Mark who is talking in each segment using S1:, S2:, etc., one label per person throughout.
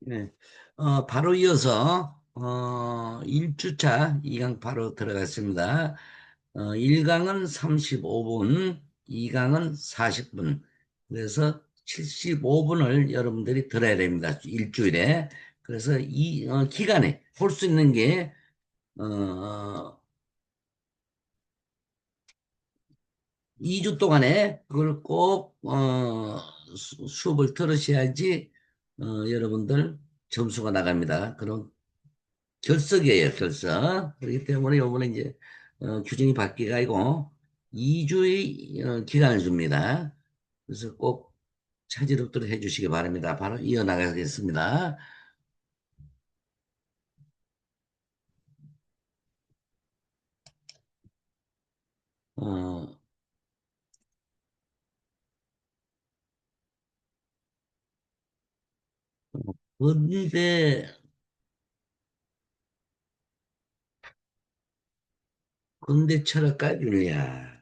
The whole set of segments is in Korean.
S1: 네. 바로 이어서 1주차 2강 바로 들어갔습니다. 1강은 35분, 2강은 40분. 그래서 75분을 여러분들이 들어야 됩니다. 일주일에. 그래서 이 기간에 볼 수 있는 게 어, 2주 동안에 그걸 꼭 수업을 들으셔야지 여러분들 점수가 나갑니다. 그럼 결석이에요, 결석. 그렇기 때문에 요번에 이제 규정이 바뀌가지고 2주의 기간을 줍니다. 그래서 꼭 차지롭도록 해주시기 바랍니다. 바로 이어나가겠습니다. 어, 근대, 근대 철학과 윤리학.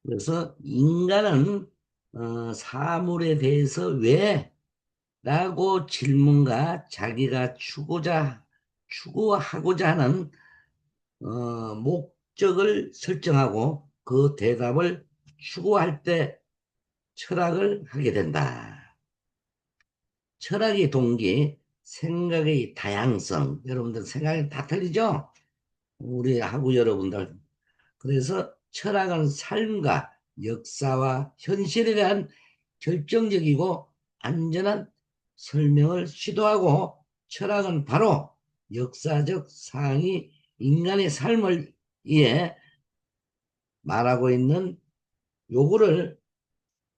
S1: 그래서 인간은 사물에 대해서 왜? 라고 질문과 자기가 추구하고자 하는 목적을 설정하고 그 대답을 추구할 때 철학을 하게 된다. 철학의 동기, 생각의 다양성. 여러분들 생각이 다 틀리죠? 우리 하고 여러분들. 그래서 철학은 삶과 역사와 현실에 대한 결정적이고 안전한 설명을 시도하고 철학은 바로 역사적 사항이 인간의 삶을 위해 말하고 있는 요구를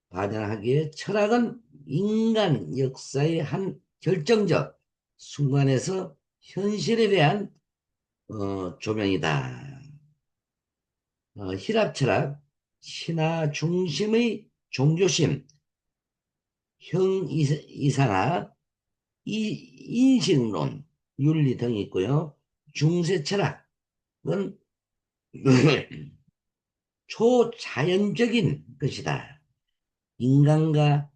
S1: 반영하기에 철학은 인간 역사의 한 결정적 순간에서 현실에 대한 조명이다. 히랍 철학, 신화 중심의 종교심, 형이상학, 인식론, 윤리 등이 있고요. 중세 철학은 초자연적인 것이다. 인간과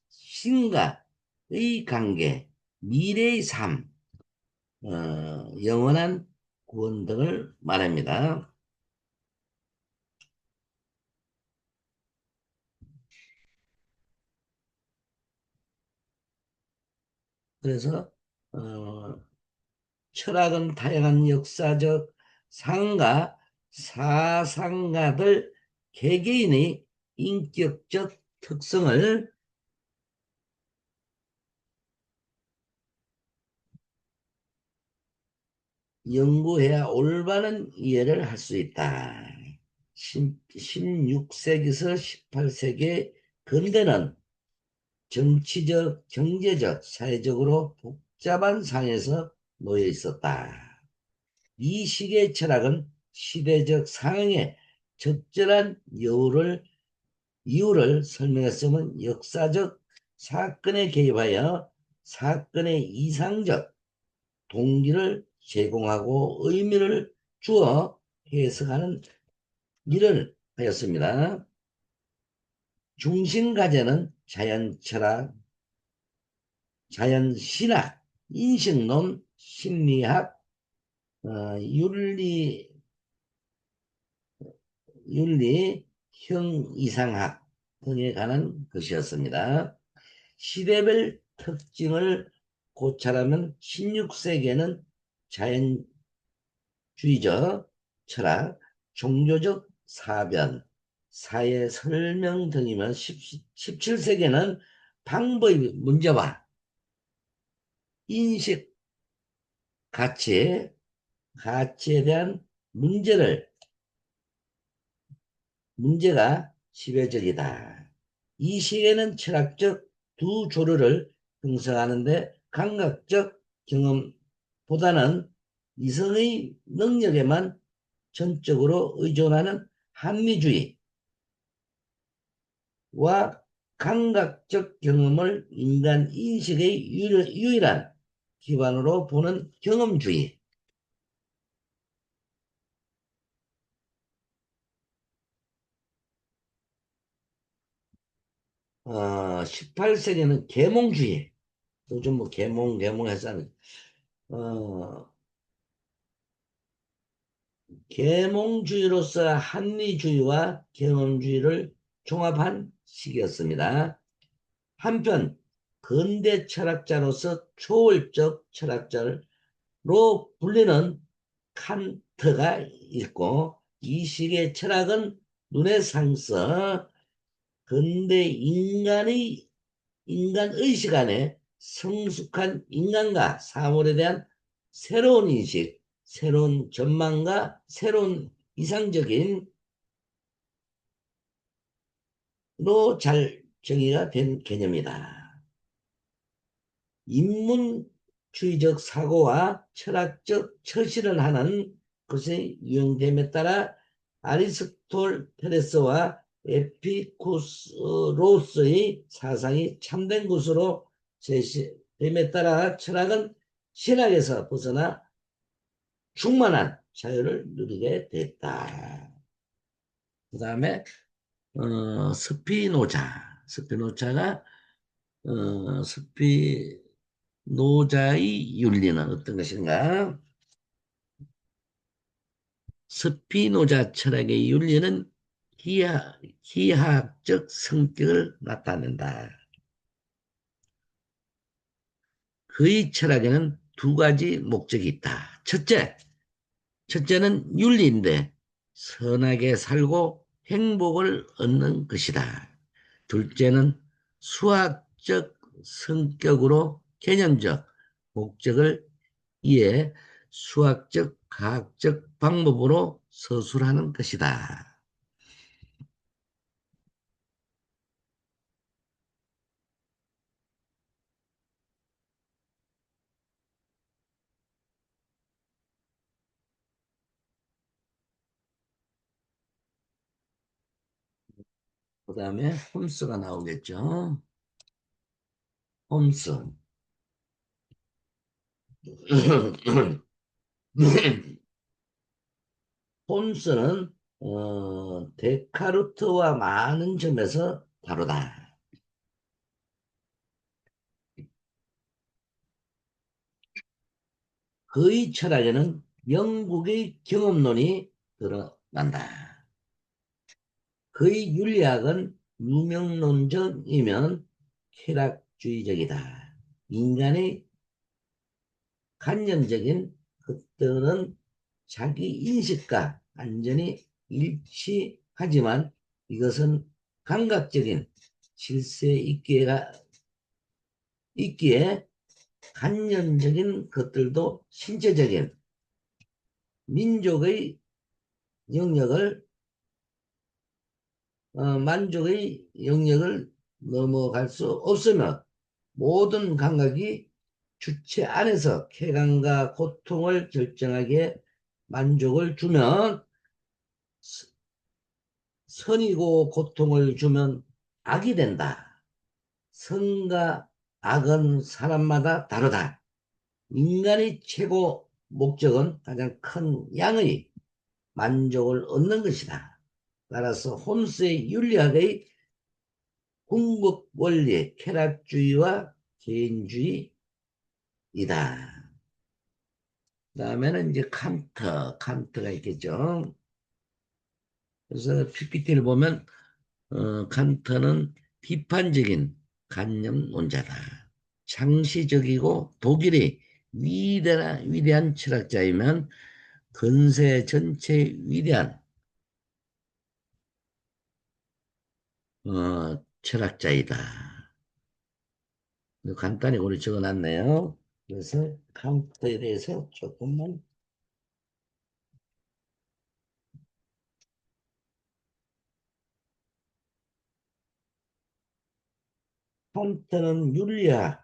S1: 신과의 관계, 미래의 삶, 영원한 구원 등을 말합니다. 그래서 어, 철학은 다양한 역사적 상가, 사상가들 개개인의 인격적 특성을 연구해야 올바른 이해를 할 수 있다. 16세기에서 18세기 근대는 정치적, 경제적, 사회적으로 복잡한 상황에서 놓여 있었다. 이 시기의 철학은 시대적 상황에 적절한 이유를 설명했으면 역사적 사건에 개입하여 사건의 이상적 동기를 제공하고 의미를 주어 해석하는 일을 하였습니다. 중심과제는 자연철학, 자연신학, 인식론, 심리학, 윤리, 형이상학 등에 관한 것이었습니다. 시대별 특징을 고찰하면 16세기에는 자연주의적 철학, 종교적 사변, 사회 설명 등이면 17세기에는 방법의 문제와 인식 가치, 가치에 대한 문제를, 문제가 지배적이다. 이 시에는 철학적 두 조류를 형성하는데 감각적 경험보다는 이성의 능력에만 전적으로 의존하는 합리주의와 감각적 경험을 인간 인식의 유일한 기반으로 보는 경험주의. 18세기는 계몽주의. 요즘 뭐 계몽해서 어, 계몽주의로서 합리주의와 경험주의를 종합한 시기였습니다. 한편 근대 철학자로서 초월적 철학자로 불리는 칸트가 있고 이 시기의 철학은 르네상스 근대 인간의식 안에 성숙한 인간과 사물에 대한 새로운 인식, 새로운 전망과 새로운 이상적인 로 잘 정의가 된 개념이다. 인문주의적 사고와 철학적 처신을 하는 것의 유형됨에 따라 아리스토텔레스와 에피쿠로스의 사상이 참된 것으로 제시됨에 따라 철학은 신학에서 벗어나 충만한 자유를 누리게 됐다. 그 다음에 스피노자가 스피노자의 윤리는 어떤 것인가? 스피노자 철학의 윤리는 기하학적 성격을 나타낸다. 그의 철학에는 두 가지 목적이 있다. 첫째는 윤리인데 선하게 살고 행복을 얻는 것이다. 둘째는 수학적 성격으로 개념적 목적을 이에 수학적, 과학적 방법으로 서술하는 것이다. 그 다음에 홈스가 나오겠죠. 홈스. 홈스는 데카르트와 많은 점에서 다르다. 그의 철학에는 영국의 경험론이 드러난다. 그의 윤리학은 유명론적이면 쾌락주의적이다. 인간의 관념적인 것들은 자기 인식과 완전히 일치하지만 이것은 감각적인 질서에 있기에 관념적인 것들도 신체적인 민족의 영역을 만족의 영역을 넘어갈 수 없으며 모든 감각이 주체 안에서 쾌감과 고통을 결정하기에 만족을 주면 선이고 고통을 주면 악이 된다. 선과 악은 사람마다 다르다. 인간의 최고 목적은 가장 큰 양의 만족을 얻는 것이다. 따라서 홈스의 윤리학의 궁극 원리, 쾌락주의와 개인주의이다. 그다음에는 이제 칸트가 있겠죠. 그래서 PPT를 보면 칸트는 비판적인 관념론자다. 창시적이고 독일의 위대한 철학자이면 근세 전체의 위대한 철학자이다. 간단히 우리 적어놨네요. 그래서 칸트에 대해서 조금만. 칸트는 윤리학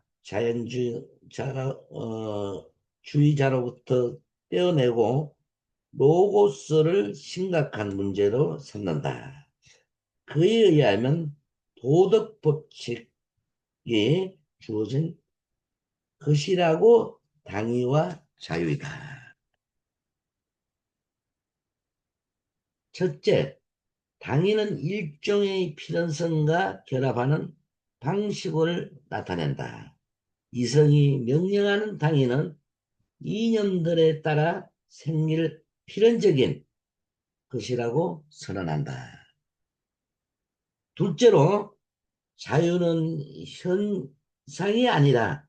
S1: 주의자로부터 떼어내고 로고스를 심각한 문제로 삼는다. 그에 의하면 도덕 법칙이 주어진 것이라고 당위와 자유이다. 첫째, 당위는 일종의 필연성과 결합하는 방식을 나타낸다. 이성이 명령하는 당위는 이념들에 따라 생길 필연적인 것이라고 선언한다. 둘째로, 자유는 현상이 아니라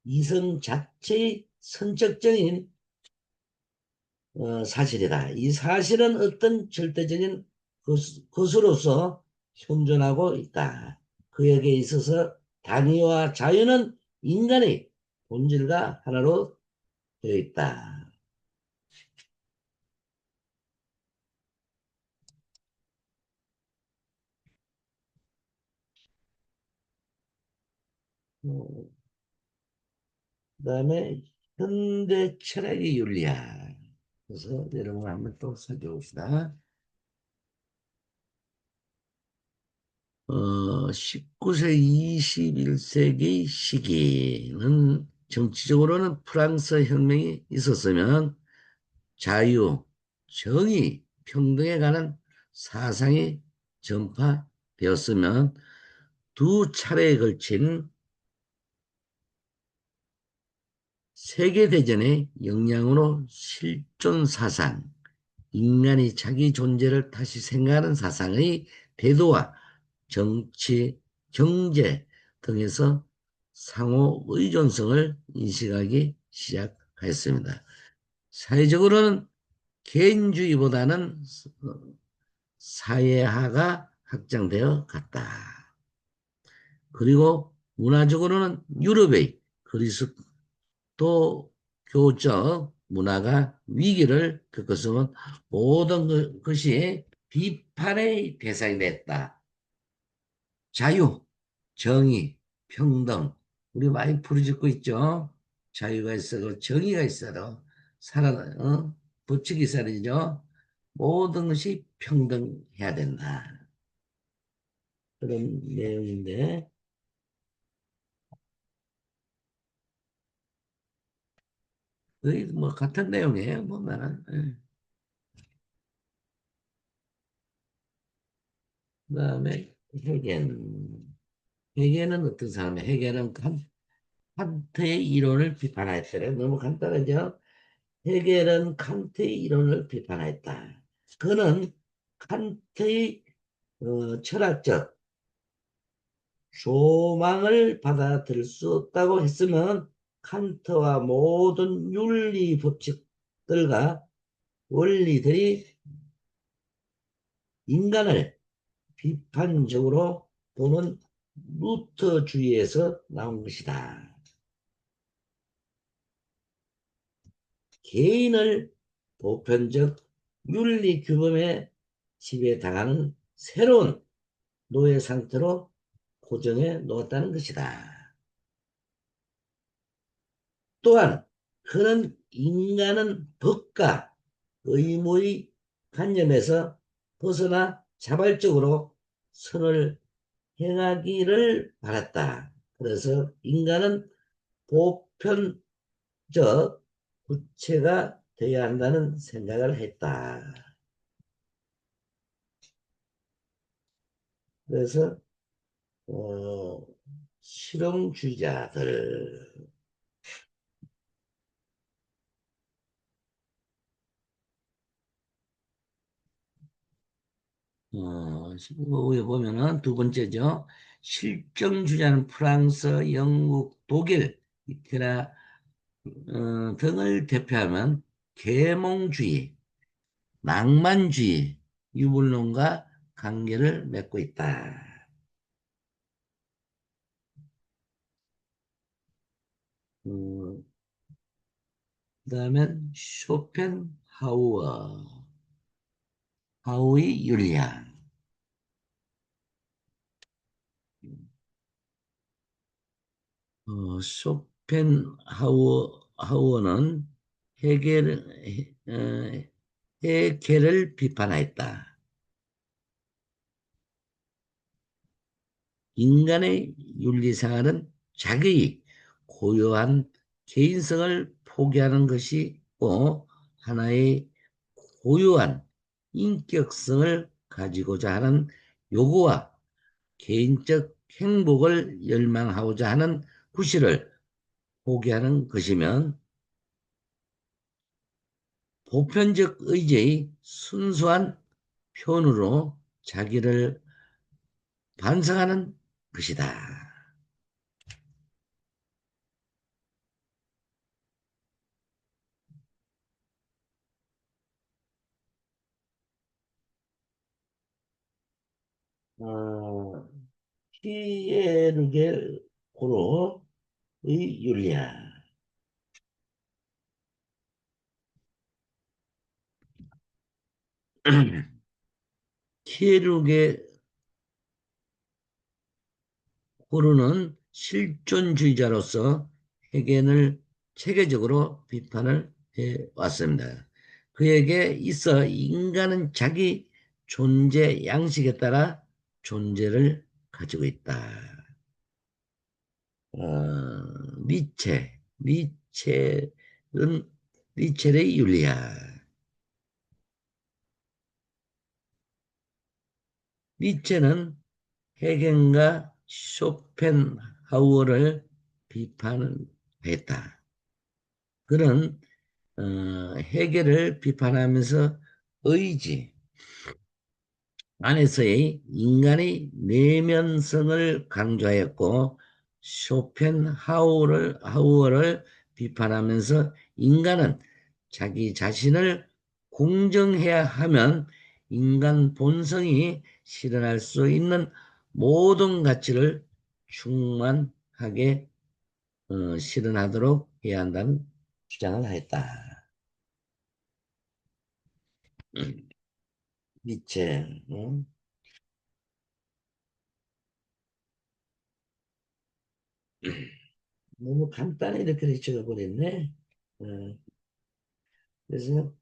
S1: 이성 자체의 선적적인 사실이다. 이 사실은 어떤 절대적인 것으로서 현존하고 있다. 그에게 있어서 당위와 자유는 인간의 본질과 하나로 되어 있다. 그다음에 현대 철학의 윤리학. 그래서 여러분 한번 또 살펴봅시다. 19세, 21세기 시기는 정치적으로는 프랑스 혁명이 있었으면 자유, 정의, 평등에 관한 사상이 전파되었으면 두 차례에 걸친 세계대전의 영향으로 실존 사상, 인간이 자기 존재를 다시 생각하는 사상의 태도와 정치, 경제 등에서 상호 의존성을 인식하기 시작하였습니다. 사회적으로는 개인주의보다는 사회화가 확장되어 갔다. 그리고 문화적으로는 유럽의 그리스도교적 문화가 위기를 겪었으면 모든 것이 비판의 대상이 됐다. 자유, 정의, 평등, 우리 많이 부르짖고 있죠. 자유가 있어도 정의가 있어도 법칙이 있어야 되죠. 모든 것이 평등해야 된다. 그런 내용인데, 거의 뭐 같은 내용이에요, 보면은. 예. 그다음에 헤겔. 헤겔은 어떤 사람이에요? 헤겔은 칸트의 이론을 비판했어요. 너무 간단하죠? 헤겔은 칸트의 이론을 비판했다. 그는 칸트의 철학적 조망을 받아들일 수 없다고 했으면 칸트와 모든 윤리 법칙들과 원리들이 인간을 비판적으로 보는 루터주의에서 나온 것이다. 개인을 보편적 윤리 규범에 지배당하는 새로운 노예 상태로 고정해 놓았다는 것이다. 또한 그는 인간은 법과 의무의 관념에서 벗어나 자발적으로 선을 행하기를 바랐다. 그래서 인간은 보편적 구체가 되어야 한다는 생각을 했다. 그래서 어, 실용주의자들, 여기 보면은 두 번째죠. 실정주의자는 프랑스, 영국, 독일, 이테라 등을 대표하면 계몽주의, 낭만주의, 유물론과 관계를 맺고 있다. 음, 그다음엔 쇼펜하우어, 하우의 윤리학. 쇼펜하우어는 해겔을 비판하였다. 인간의 윤리생활은 자기의 고유한 개인성을 포기하는 것이고 하나의 고유한 인격성을 가지고자 하는 요구와 개인적 행복을 열망하고자 하는 구실을 포기하는 것이면 보편적 의지의 순수한 표현으로 자기를 반성하는 것이다. 어, 피에르게 고로의 윤리학. 피에르게 고르는 실존주의자로서 해겐을 체계적으로 비판을 해왔습니다. 그에게 있어 인간은 자기 존재 양식에 따라 존재를 가지고 있다. 니체는 니체의 윤리야. 니체는 해겐과 쇼펜하우어를 비판했다. 그는 해겔을 비판하면서 의지 안에서의 인간의 내면성을 강조하였고 쇼펜하우어를 비판하면서 인간은 자기 자신을 공정해야 하면 인간 본성이 실현할 수 있는 모든 가치를 충만하게 실현하도록 해야 한다는 주장을 했다. 음, 니체, 너무 간단히 이렇게 적어버렸네. 어, 그래서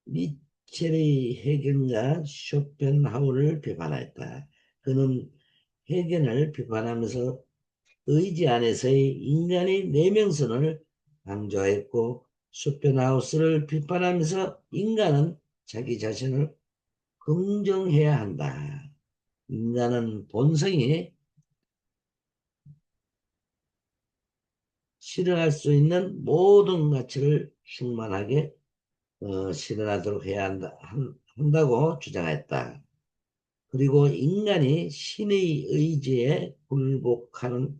S1: 니체의 해견과 쇼펜하우를 비판했다. 그는 해견을 비판하면서 의지 안에서의 인간의 내면선을 강조했고 쇼펜하우스를 비판하면서 인간은 자기 자신을 긍정해야 한다. 인간은 본성이 실현할 수 있는 모든 가치를 충만하게 실현하도록 해야 한다고 주장했다. 그리고 인간이 신의 의지에 굴복하는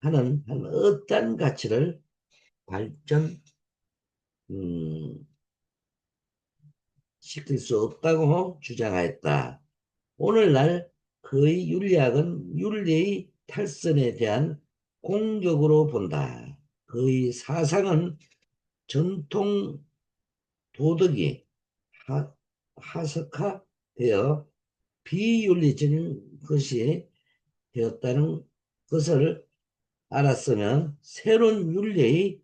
S1: 한 어떤 가치를 발전 음, 시킬 수 없다고 주장했다. 오늘날 그의 윤리학은 윤리의 탈선에 대한 공격으로 본다. 그의 사상은 전통 도덕이 하석화되어 비윤리적인 것이 되었다는 것을 알았으면 새로운 윤리의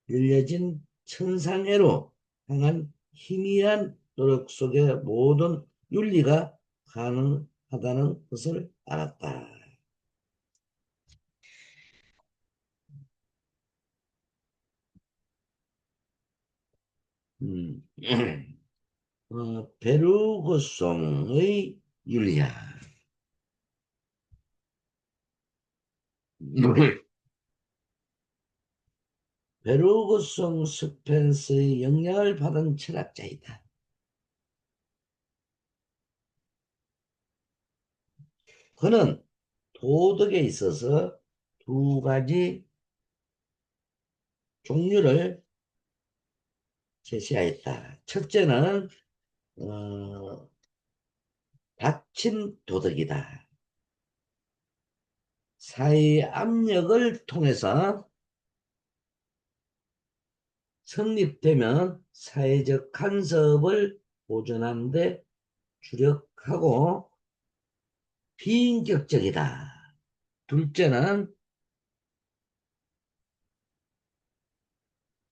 S1: 열려진 천상회로 향한 희미한 노력 속에 모든 윤리가 가능하다는 것을 알았다. 음, 베르그송의 윤리학. 베르그송 스펜스의 영향을 받은 철학자이다. 그는 도덕에 있어서 두 가지 종류를 제시하였다. 첫째는 어, 닫힌 도덕이다. 사회 압력을 통해서 성립되면 사회적 간섭을 보존하는 데 주력하고 비인격적이다. 둘째는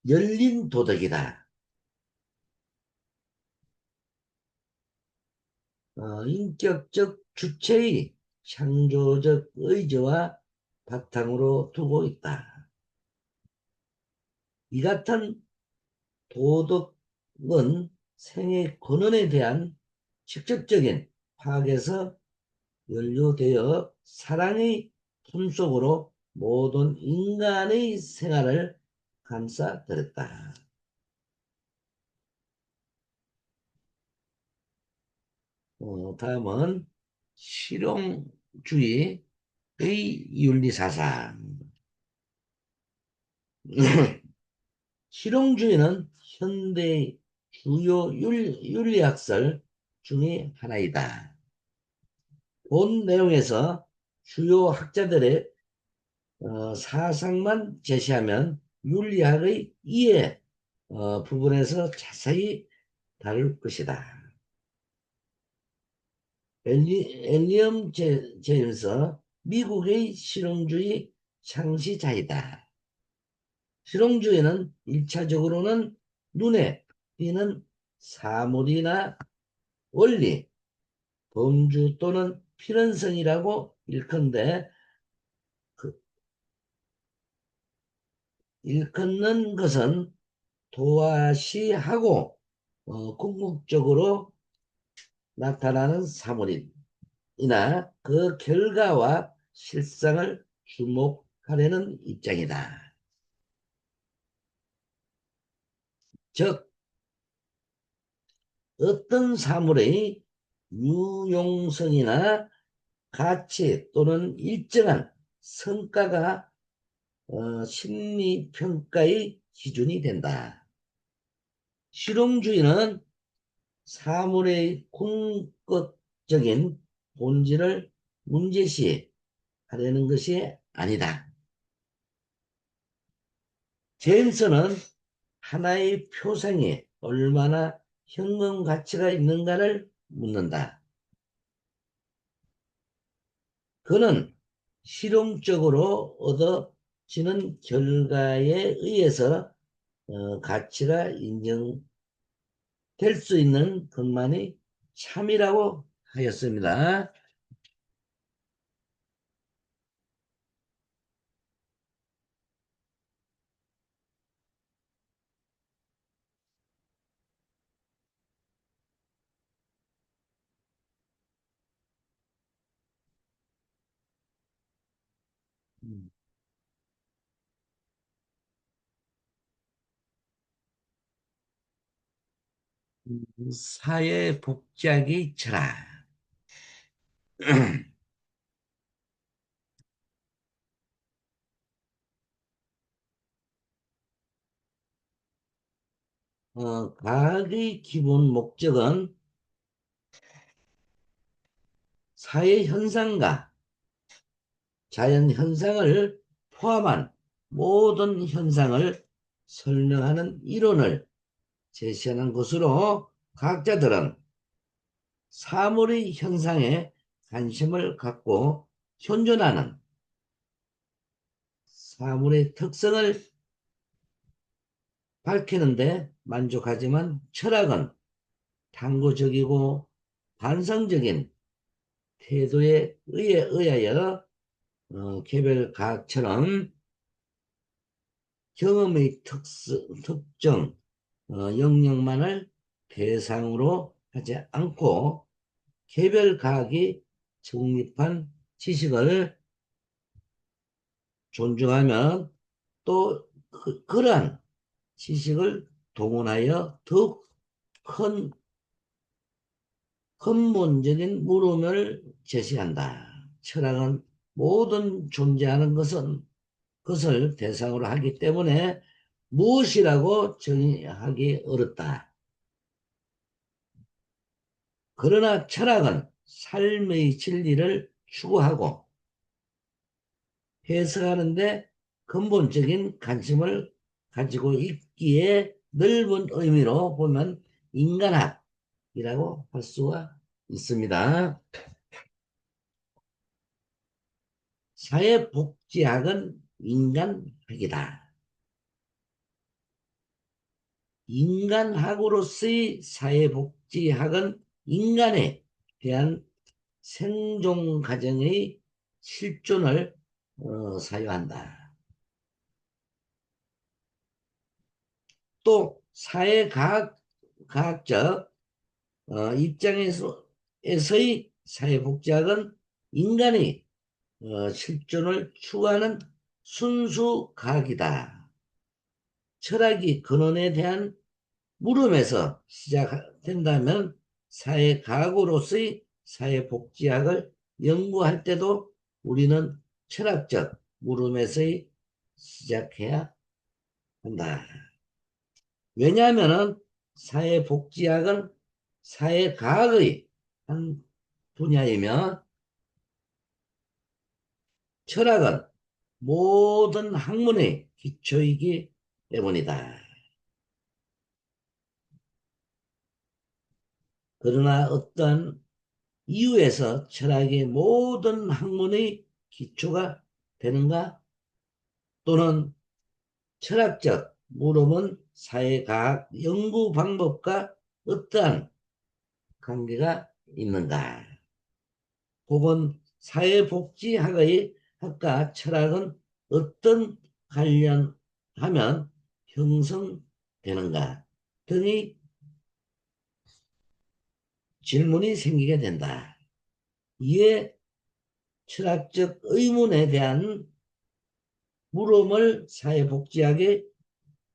S1: 열린 도덕이다. 인격적 주체의 창조적 의지와 바탕으로 두고 있다. 이 같은 도덕은 생애 권원에 대한 직접적인 파악에서 연루되어 사랑의 품속으로 모든 인간의 생활을 감싸들었다. 다음은 실용주의의 윤리사상. 실용주의는 현대 주요 윤리학설 중의 하나이다. 본 내용에서 주요 학자들의 사상만 제시하면 윤리학의 이해 부분에서 자세히 다룰 것이다. 엘리엄 제임스 미국의 실용주의 창시자이다. 실용주의는 일차적으로는 눈에 띄는 사물이나 원리, 범주 또는 필연성이라고 일컫는데 그 일컫는 것은 도화시하고 궁극적으로 나타나는 사물이나 그 결과와 실상을 주목하려는 입장이다. 즉 어떤 사물의 유용성이나 가치 또는 일정한 성과가 심리평가의 기준이 된다. 실용주의는 사물의 궁극적인 본질을 문제시하려는 것이 아니다. 제임스는 하나의 표상이 얼마나 현금 가치가 있는가를 묻는다. 그는 실용적으로 얻어지는 결과에 의해서 가치가 인정될 수 있는 것만이 참이라고 하였습니다. 사회복지학의 철학. 과학의 기본 목적은 사회 현상과 자연 현상을 포함한 모든 현상을 설명하는 이론을 제시하는 것으로 과학자들은 사물의 현상에 관심을 갖고 현존하는 사물의 특성을 밝히는데 만족하지만 철학은 탐구적이고 반성적인 태도에 의하여 개별과학처럼 경험의 특정 영역만을 대상으로 하지 않고 개별과학이 정립한 지식을 존중하면 또 그러한 지식을 동원하여 더욱 큰 근본적인 물음을 제시한다. 철학은 모든 존재하는 것을 대상으로 하기 때문에 무엇이라고 정의하기 어렵다. 그러나 철학은 삶의 진리를 추구하고 해석하는데 근본적인 관심을 가지고 있기에 넓은 의미로 보면 인간학이라고 할 수가 있습니다. 사회복지학은 인간학이다. 인간학으로서의 사회복지학은 인간에 대한 생존 과정의 실존을 사유한다. 또 과학적 입장에서의 사회복지학은 인간의 실존을 추구하는 순수 과학이다. 철학이 근원에 대한 물음에서 시작된다면 사회과학으로서의 사회복지학을 연구할 때도 우리는 철학적 물음에서 시작해야 한다. 왜냐하면 사회복지학은 사회과학의 한 분야이며 철학은 모든 학문의 기초이기 때문이다. 그러나 어떤 이유에서 철학의 모든 학문의 기초가 되는가? 또는 철학적 물음은 사회과학 연구 방법과 어떠한 관계가 있는가? 혹은 사회복지학의 학과 철학은 어떤 관련하면 형성되는가 등의 질문이 생기게 된다. 이에 철학적 의문에 대한 물음을 사회복지학에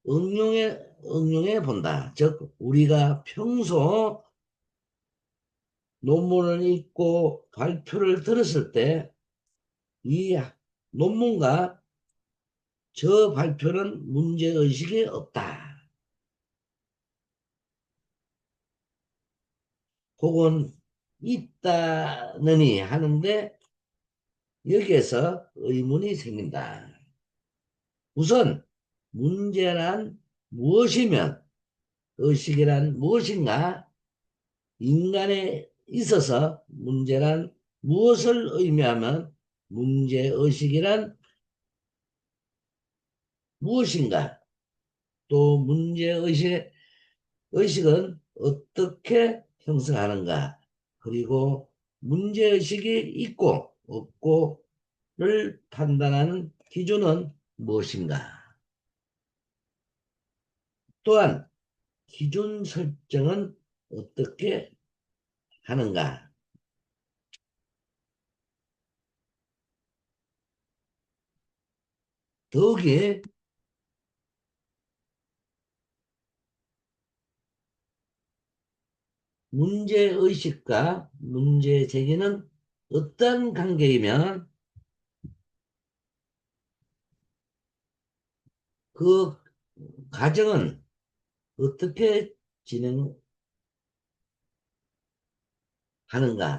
S1: 응용해 본다. 즉, 우리가 평소 논문을 읽고 발표를 들었을 때 이 논문과 저 발표는 문제의식이 없다. 혹은 있다느니 하는데 여기에서 의문이 생긴다. 우선 문제란 무엇이면 의식이란 무엇인가? 인간에 있어서 문제란 무엇을 의미하면 문제의식이란 무엇인가? 또 의식은 어떻게 형성하는가? 그리고 문제의식이 있고 없고를 판단하는 기준은 무엇인가? 또한 기준 설정은 어떻게 하는가? 더욱이 문제의식과 문제제기는 어떤 관계이면 그 과정은 어떻게 진행하는가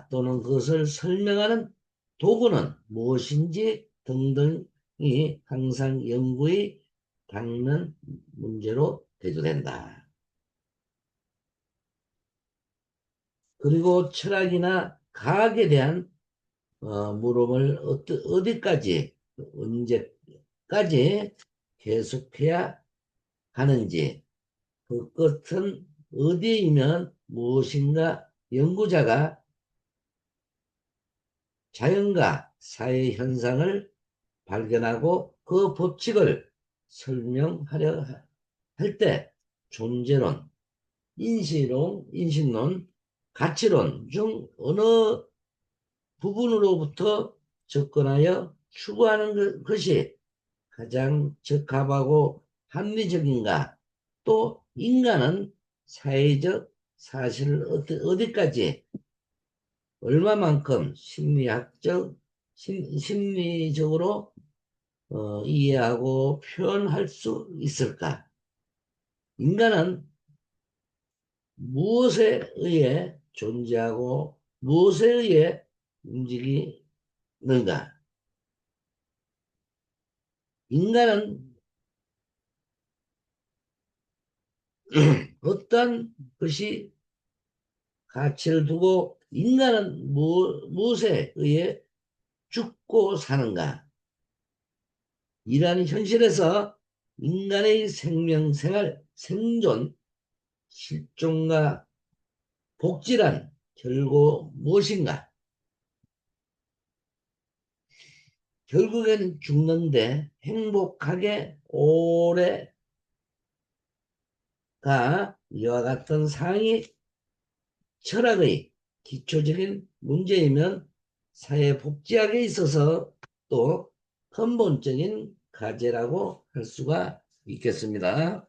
S1: 또는 그것을 설명하는 도구는 무엇인지 등등이 항상 연구에 닿는 문제로 대두된다. 그리고 철학이나 과학에 대한 물음을 어디까지 언제까지 계속해야 하는지 그 끝은 어디이면 무엇인가 연구자가 자연과 사회 현상을 발견하고 그 법칙을 설명하려 할 때 존재론, 인식론, 가치론 중 어느 부분으로부터 접근하여 추구하는 것이 가장 적합하고 합리적인가? 또 인간은 사회적 사실을 어디까지 얼마만큼 심리적으로 이해하고 표현할 수 있을까? 인간은 무엇에 의해 존재하고 무엇에 의해 움직이는가? 인간은 어떤 것이 가치를 두고 인간은 무엇에 의해 죽고 사는가? 이러한 현실에서 인간의 생명, 생활, 생존, 실존과 복지란 결국 무엇인가? 결국엔 죽는데 행복하게 오래 가 이와 같은 사항이 철학의 기초적인 문제이면 사회복지학에 있어서 또 근본적인 과제라고 할 수가 있겠습니다.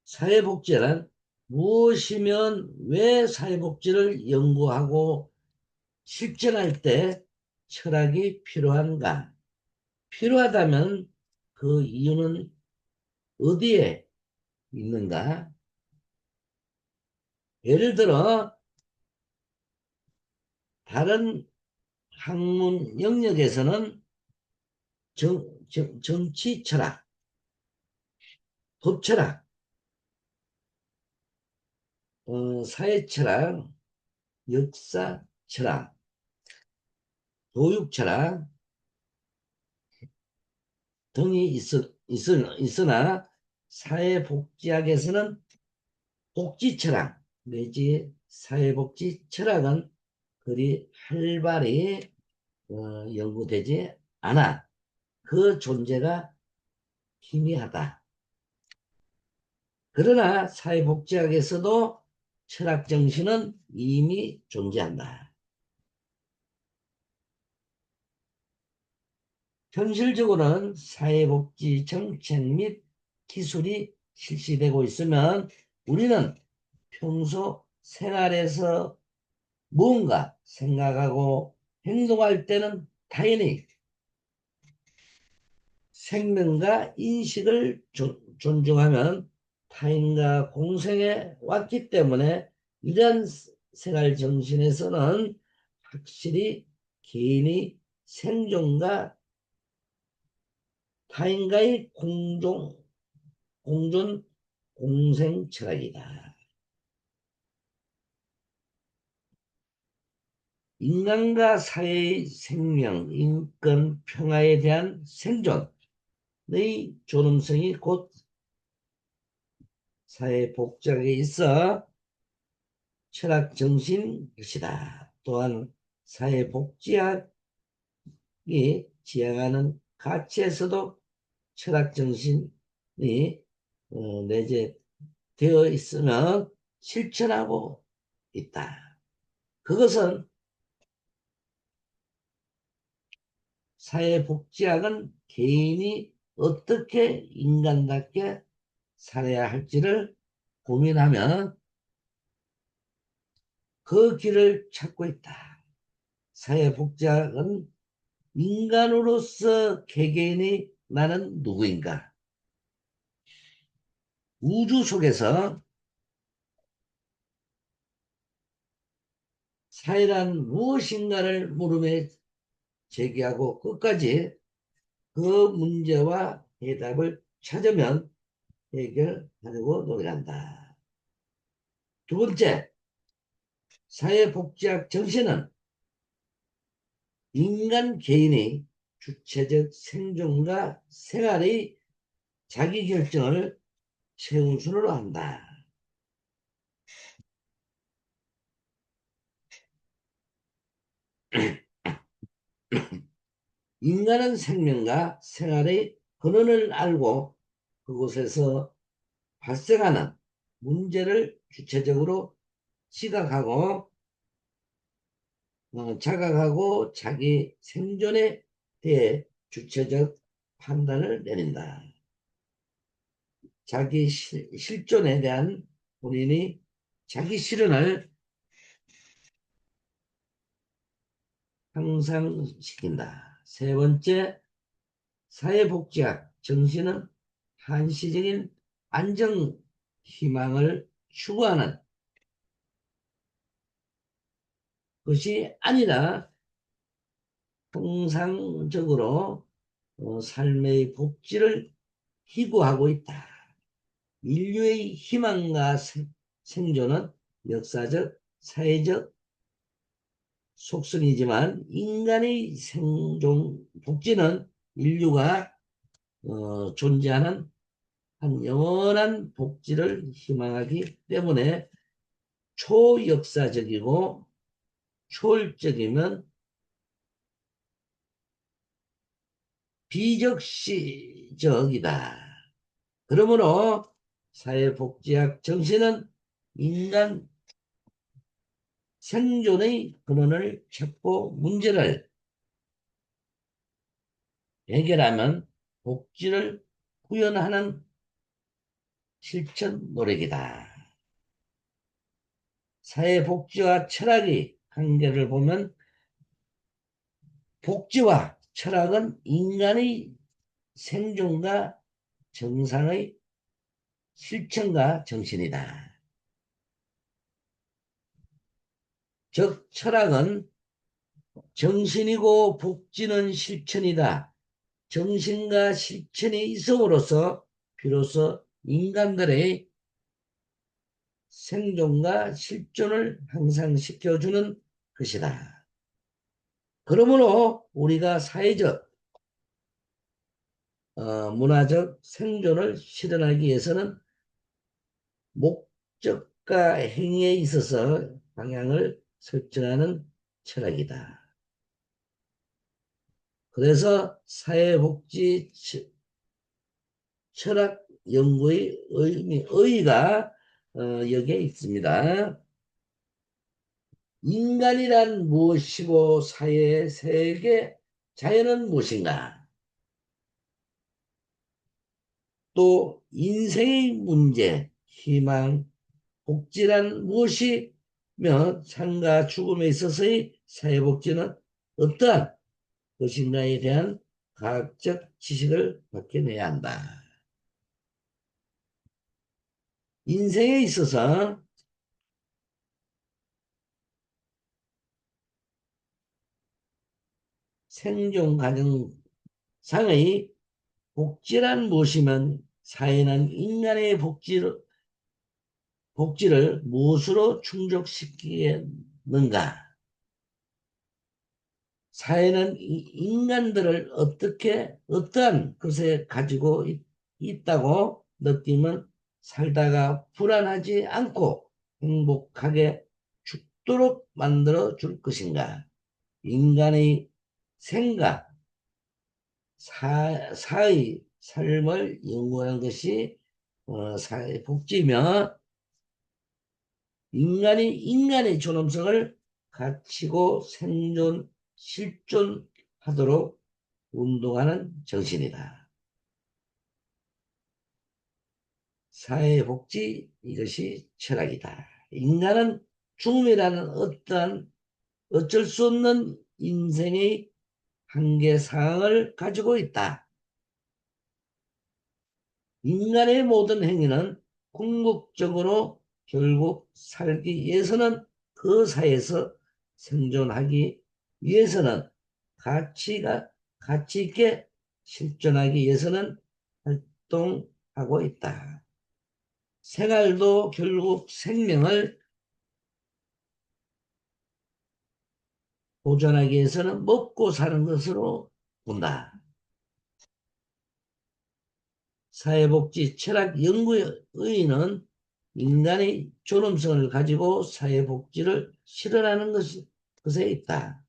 S1: 사회복지란 무엇이면 왜 사회복지를 연구하고 실천할 때 철학이 필요한가? 필요하다면 그 이유는 어디에 있는가? 예를 들어 다른 학문 영역에서는 정치 철학, 법 철학, 사회 철학, 역사 철학, 교육 철학 등이 있으나 사회복지학에서는 복지 철학 내지 사회복지 철학은 그리 활발히 연구되지 않아. 그 존재가 희미하다. 그러나 사회복지학에서도 철학 정신은 이미 존재한다. 현실적으로는 사회복지 정책 및 기술이 실시되고 있으면 우리는 평소 생활에서 무언가 생각하고 행동할 때는 당연히 생명과 인식을 존중하면 타인과 공생해 왔기 때문에 이러한 생활 정신에서는 확실히 개인이 생존과 타인과의 공존, 공생 철학이다. 인간과 사회의 생명, 인권, 평화에 대한 생존의 존엄성이 곧 사회 복잡에 있어 철학 정신인 것이다. 또한 사회 복지학이 지향하는 가치에서도 철학 정신이 내재되어 있으면 실천하고 있다. 그것은 사회복지학은 개인이 어떻게 인간답게 살아야 할지를 고민하며 그 길을 찾고 있다. 사회복지학은 인간으로서 개개인이 나는 누구인가? 우주 속에서 사회란 무엇인가를 물음에 제기하고 끝까지 그 문제와 해답을 찾으면 해결하려고 노력한다. 두 번째, 사회복지학 정신은 인간 개인의 주체적 생존과 생활의 자기결정을 최우선으로 한다. 인간은 생명과 생활의 근원을 알고 그곳에서 발생하는 문제를 주체적으로 지각하고 자각하고 자기 생존에 대해 주체적 판단을 내린다. 자기 실존에 대한 본인이 자기 실현을 향상시킨다. 세 번째, 사회복지학 정신은 한시적인 안정 희망을 추구하는 것이 아니라 통상적으로 삶의 복지를 희구하고 있다. 인류의 희망과 생존은 역사적, 사회적 속성이지만 인간의 생존 복지는 인류가 존재하는 한 영원한 복지를 희망하기 때문에 초역사적이고 초월적이면 비적시적이다. 그러므로 사회복지학 정신은 인간 생존의 근원을 찾고 문제를 해결하면 복지를 구현하는 실천 노력이다. 사회복지와 철학의 관계를 보면 복지와 철학은 인간의 생존과 정상의 실천과 정신이다. 즉 철학은 정신이고 복지는 실천이다. 정신과 실천이 있음으로써 비로소 인간들의 생존과 실존을 향상시켜주는 것이다. 그러므로 우리가 사회적, 문화적 생존을 실현하기 위해서는 목적과 행위에 있어서 방향을 설정하는 철학이다. 그래서 사회복지 철학 연구의 의의가 여기에 있습니다. 인간이란 무엇이고 사회, 세계, 자연은 무엇인가? 또 인생의 문제, 희망, 복지란 무엇이며 삶과 죽음에 있어서의 사회복지는 어떠한 것인가에 대한 과학적 지식을 밝혀내야 한다. 인생에 있어서 생존 과정상의 복지란 무엇이면 사회는 인간의 복지를 무엇으로 충족시키는가? 사회는 인간들을 어떠한 것에 가지고 있다고 느끼면 살다가 불안하지 않고 행복하게 죽도록 만들어 줄 것인가? 인간의 생각, 사의 삶을 연구하는 것이 사회복지며 인간의 존엄성을 갖추고 생존, 실존하도록 운동하는 정신이다. 사회복지 이것이 철학이다. 인간은 죽음이라는 어쩔 수 없는 인생의 한계사항을 가지고 있다. 인간의 모든 행위는 궁극적으로 결국 살기 위해서는 그 사회에서 생존하기 위해서는 가치 있게 실존하기 위해서는 활동하고 있다. 생활도 결국 생명을 보존하기 위해서는 먹고 사는 것으로 본다. 사회복지 철학 연구의는 인간의 존엄성을 가지고 사회복지를 실현하는 것에 있다.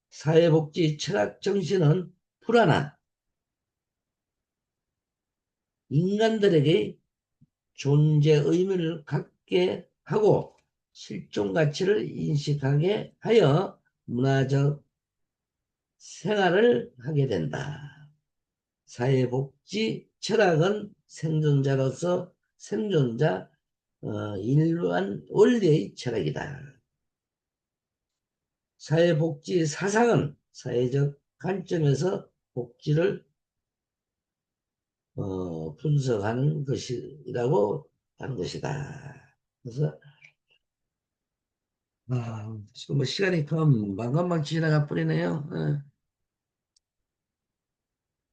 S1: 사회복지 철학 정신은 불안한 인간들에게 존재 의미를 갖게 하고 실존 가치를 인식하게 하여 문화적 생활을 하게 된다. 사회복지 철학은 생존자로서 생존자 인류한 원리의 철학이다. 사회복지 사상은 사회적 관점에서 복지를 분석하는 것이라고 하는 것이다. 그래서 지금 뭐 시간이 금방금방 지나가 버리네요.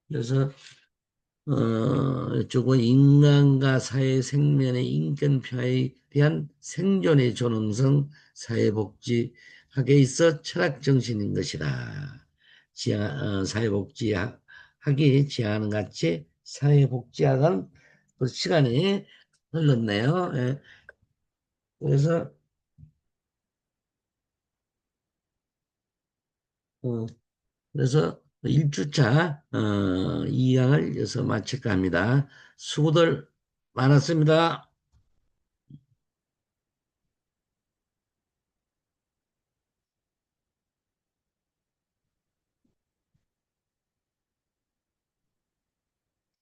S1: 그래서 조금 인간과 사회 생명의 인권 평화에 대한 생존의 존엄성 사회복지학에 있어 철학 정신인 것이다. 사회복지학이 지향하는 같이 사회복지학은 그 시간이 흘렀네요. 예. 그래서 어, 그래서 1주차 2강을 여기서 마칠까 합니다. 수고들 많았습니다.